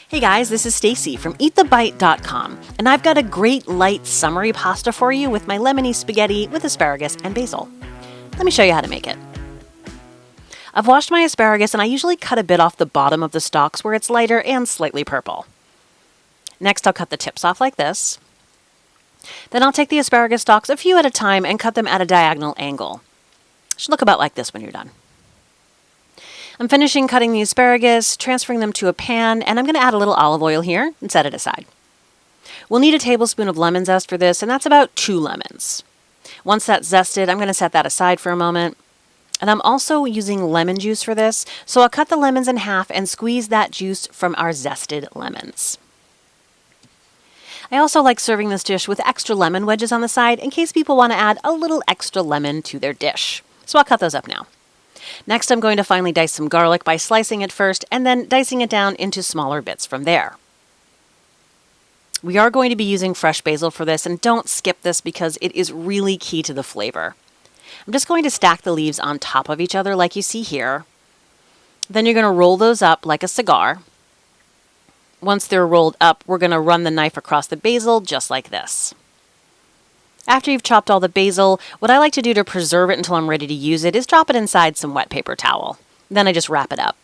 Hey guys, this is Stacy from eatthebite.com, and I've got a great light summery pasta for you with my lemony spaghetti with asparagus and basil. Let me show you how to make it. I've washed my asparagus and I usually cut a bit off the bottom of the stalks where it's lighter and slightly purple. Next, I'll cut the tips off like this. Then I'll take the asparagus stalks a few at a time and cut them at a diagonal angle. It should look about like this when you're done. I'm finishing cutting the asparagus, transferring them to a pan, and I'm going to add a little olive oil here and set it aside. We'll need a tablespoon of lemon zest for this, and that's about 2 lemons. Once that's zested, I'm going to set that aside for a moment. And I'm also using lemon juice for this, so I'll cut the lemons in half and squeeze that juice from our zested lemons. I also like serving this dish with extra lemon wedges on the side in case people want to add a little extra lemon to their dish. So I'll cut those up now. Next, I'm going to finely dice some garlic by slicing it first and then dicing it down into smaller bits from there. We are going to be using fresh basil for this, and don't skip this because it is really key to the flavor. I'm just going to stack the leaves on top of each other like you see here. Then you're going to roll those up like a cigar. Once they're rolled up, we're going to run the knife across the basil just like this. After you've chopped all the basil, what I like to do to preserve it until I'm ready to use it is drop it inside some wet paper towel. Then I just wrap it up.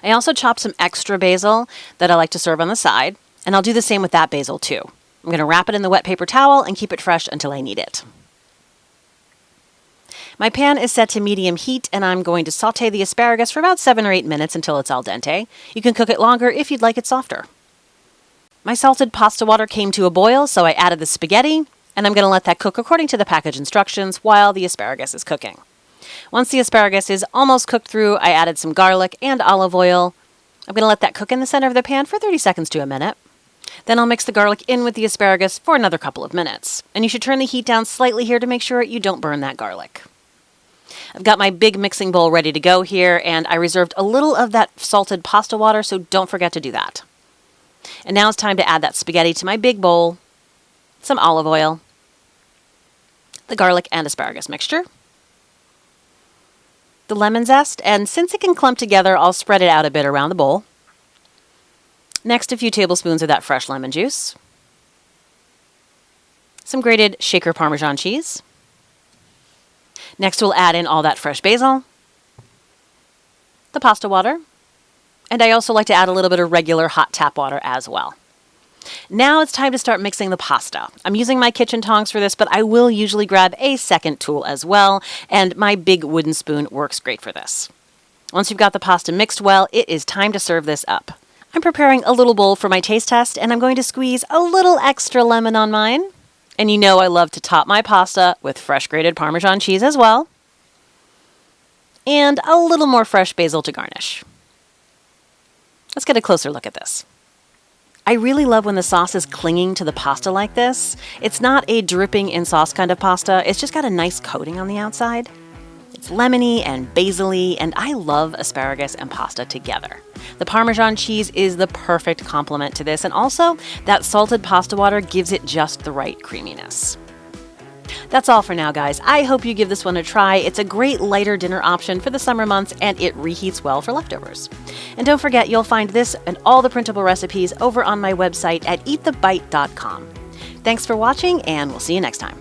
I also chop some extra basil that I like to serve on the side, and I'll do the same with that basil too. I'm going to wrap it in the wet paper towel and keep it fresh until I need it. My pan is set to medium heat, and I'm going to saute the asparagus for about 7 or 8 minutes until it's al dente. You can cook it longer if you'd like it softer. My salted pasta water came to a boil, so I added the spaghetti, and I'm going to let that cook according to the package instructions while the asparagus is cooking. Once the asparagus is almost cooked through, I added some garlic and olive oil. I'm going to let that cook in the center of the pan for 30 seconds to a minute. Then I'll mix the garlic in with the asparagus for another couple of minutes. And you should turn the heat down slightly here to make sure you don't burn that garlic. I've got my big mixing bowl ready to go here, and I reserved a little of that salted pasta water, so don't forget to do that. And now it's time to add that spaghetti to my big bowl, some olive oil, the garlic and asparagus mixture, the lemon zest, and since it can clump together, I'll spread it out a bit around the bowl. Next, a few tablespoons of that fresh lemon juice, some grated shaker Parmesan cheese. Next, we'll add in all that fresh basil, the pasta water, and I also like to add a little bit of regular hot tap water as well. Now it's time to start mixing the pasta. I'm using my kitchen tongs for this, but I will usually grab a second tool as well, and my big wooden spoon works great for this. Once you've got the pasta mixed well, it is time to serve this up. I'm preparing a little bowl for my taste test, and I'm going to squeeze a little extra lemon on mine. And you know I love to top my pasta with fresh grated Parmesan cheese as well, and a little more fresh basil to garnish. Let's get a closer look at this. I really love when the sauce is clinging to the pasta like this. It's not a dripping in sauce kind of pasta. It's just got a nice coating on the outside. It's lemony and basil-y, and I love asparagus and pasta together. The Parmesan cheese is the perfect complement to this, and also that salted pasta water gives it just the right creaminess. That's all for now, guys. I hope you give this one a try. It's a great lighter dinner option for the summer months, and it reheats well for leftovers. And don't forget, you'll find this and all the printable recipes over on my website at eatthebite.com. Thanks for watching, and we'll see you next time.